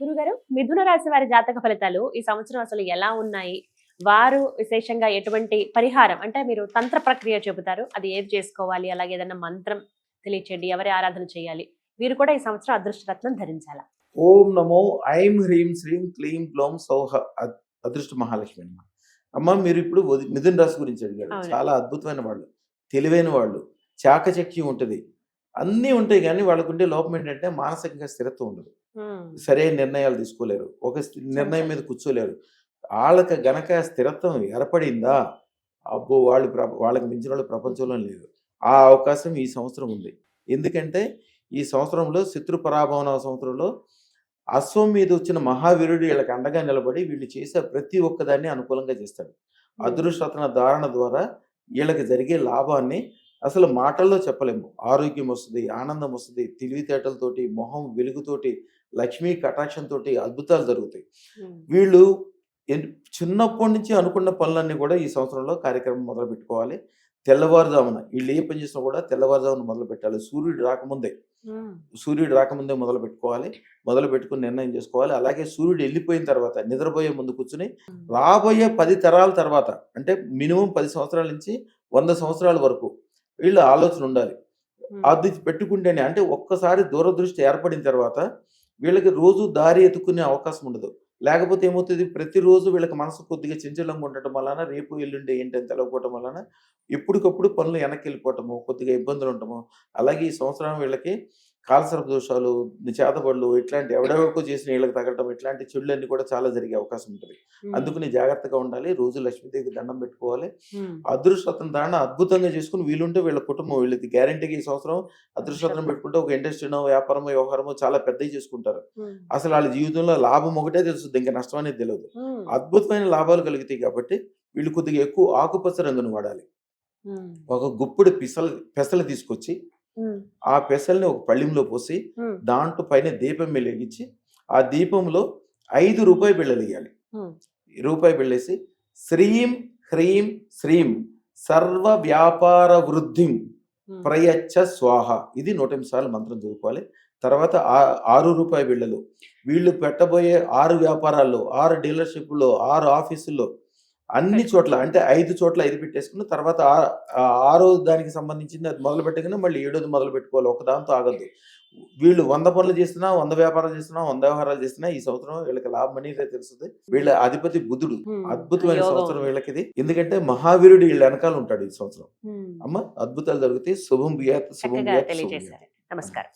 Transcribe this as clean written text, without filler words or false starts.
గురుగారు, మిథున రాశి వారి జాతక ఫలితాలు ఈ సంవత్సరం అసలు ఎలా ఉన్నాయి? వారు విశేషంగా ఎటువంటి పరిహారం అంటే మీరు తంత్ర ప్రక్రియ చెబుతారు. అది ఏది చేసుకోవాలి? అలాగే ఏదైనా మంత్రం తెలియచేయండి. ఎవరి ఆరాధన చేయాలి? వీరు కూడా ఈ సంవత్సరం అదృష్టరత్నం ధరించాలా? ఓం నమో ఐం హ్రీం శ్రీం క్లీం క్లోం సౌహ అదృష్ట మహాలక్ష్మి అమ్మ. అమ్మ మీరు ఇప్పుడు మిథున రాశి గురించి అడిగారు. అవును. చాలా అద్భుతమైన వాళ్ళు, తెలివైన వాళ్ళు, చాకచక్యం ఉంటుంది, అన్నీ ఉంటాయి. కానీ వాళ్ళకుండే లోపం ఏంటంటే మానసికంగా స్థిరత్వం ఉండదు. సరైన నిర్ణయాలు తీసుకోలేరు, ఒక నిర్ణయం మీద కూర్చోలేరు. వాళ్ళకి గనక స్థిరత్వం ఏర్పడిందా, అబ్బో వాళ్ళకి మించిన వాళ్ళు ప్రపంచంలో లేరు. ఆ అవకాశం ఈ సంవత్సరం ఉంది. ఎందుకంటే ఈ సంవత్సరంలో శత్రు పరాభవన సంవత్సరంలో అశ్వం మీద వచ్చిన మహావీరుడు వీళ్ళకి అండగా నిలబడి వీళ్ళు చేసే ప్రతి ఒక్కదాన్ని అనుకూలంగా చేస్తాడు. అదృష్టరత్న ధారణ ద్వారా వీళ్ళకి జరిగే లాభాన్ని అసలు మాటల్లో చెప్పలేము. ఆరోగ్యం వస్తుంది, ఆనందం వస్తుంది, తెలివితేటలతోటి, మొహం వెలుగుతోటి, లక్ష్మీ కటాక్షంతో అద్భుతాలు జరుగుతాయి. వీళ్ళు చిన్నప్పటి నుంచి అనుకున్న పనులన్నీ కూడా ఈ సంవత్సరంలో కార్యక్రమం మొదలు పెట్టుకోవాలి. తెల్లవారుజామున వీళ్ళు ఏ పని చేసినా కూడా తెల్లవారుజామున మొదలు పెట్టాలి. సూర్యుడు రాకముందే మొదలు పెట్టుకోవాలి. మొదలు పెట్టుకుని నిర్ణయం చేసుకోవాలి. అలాగే సూర్యుడు వెళ్ళిపోయిన తర్వాత నిద్రపోయే ముందు కూర్చుని రాబోయే 10 తరాల తర్వాత, అంటే మినిమం 10 సంవత్సరాల నుంచి 100 సంవత్సరాల వరకు వీళ్ళ ఆలోచన ఉండాలి. అది పెట్టుకుంటేనే, అంటే ఒక్కసారి దూరదృష్టి ఏర్పడిన తర్వాత వీళ్ళకి రోజు దారి ఎత్తుకునే అవకాశం ఉండదు. లేకపోతే ఏమవుతుంది, ప్రతిరోజు వీళ్ళకి మనసు కొద్దిగా చంచలంగా ఉండటం వలన, రేపు ఎల్లుండి ఏంటని తెలవకపోవటం వలన ఎప్పటికప్పుడు పనులు వెనక్కి వెళ్ళిపోవటము, కొద్దిగా ఇబ్బందులు ఉండటము. అలాగే ఈ సంవత్సరం వీళ్ళకి కాలసర్ప దోషాలు, చేతబడులు, ఇట్లాంటి ఎవడెవరికో చేసిన వీళ్ళకి తగలటం, ఇట్లాంటి చెడులన్నీ కూడా చాలా జరిగే అవకాశం ఉంటుంది. అందుకని జాగ్రత్తగా ఉండాలి. రోజు లక్ష్మీదేవికి దండం పెట్టుకోవాలి. అదృష్టరత్న ధారణ అద్భుతంగా చేసుకుని వీలుంటే వీళ్ళ కుటుంబం, వీళ్ళకి గ్యారంటీగా ఈ సంవత్సరం అదృష్టరత్నం పెట్టుకుంటే ఒక ఇండస్ట్రీనో, వ్యాపారమో, వ్యవహారమో చాలా పెద్దవి చేసుకుంటారు. అసలు వాళ్ళ జీవితంలో లాభం ఒకటే తెలుస్తుంది, ఇంకా నష్టం అనేది తెలియదు. అద్భుతమైన లాభాలు కలుగుతాయి. కాబట్టి వీళ్ళు కొద్దిగా ఎక్కువ ఆకుపచ్చ రంగును వాడాలి. ఒక గుప్పుడు పెసలు తీసుకొచ్చి ఆ పెసల్ని ఒక పళ్ళెంలో పోసి దాంట్లో పైన దీపం వెలిగించి ఆ దీపంలో 5 రూపాయి బిళ్ళలు వేయాలి. రూపాయి బిళ్ళేసి శ్రీం హ్రీం శ్రీం సర్వ వ్యాపార వృద్ధిం ప్రయచ్చ స్వాహ, ఇది 108 సార్లు మంత్రం చదువుకోవాలి. తర్వాత 6 రూపాయి బిళ్ళలు వీళ్ళు పెట్టబోయే 6 వ్యాపారాల్లో, 6 డీలర్షిప్లో, 6 ఆఫీసుల్లో, అన్ని చోట్ల, అంటే 5 చోట్ల 5 పెట్టేసుకుని తర్వాత 6వ దానికి సంబంధించింది అది మొదలు పెట్టగానే మళ్ళీ 7வது మొదలు పెట్టుకోవాలి. ఒక దాంతో ఆగద్దు. వీళ్ళు 100 పనులు చేస్తున్నా, 100 వ్యాపారాలు చేస్తున్నా, 100 వ్యవహారాలు చేస్తున్నా ఈ సంవత్సరం వీళ్ళకి లాభం అనేది తెలుస్తుంది. వీళ్ళ అధిపతి బుధుడు. అద్భుతమైన సంవత్సరం వీళ్ళకి. ఎందుకంటే మహావీరుడు వీళ్ళ వెనకాల ఉంటాడు ఈ సంవత్సరం. అమ్మ, అద్భుతాలు జరుగుతాయి. శుభం బియాత్, శుభం బియాత్. నమస్కారం.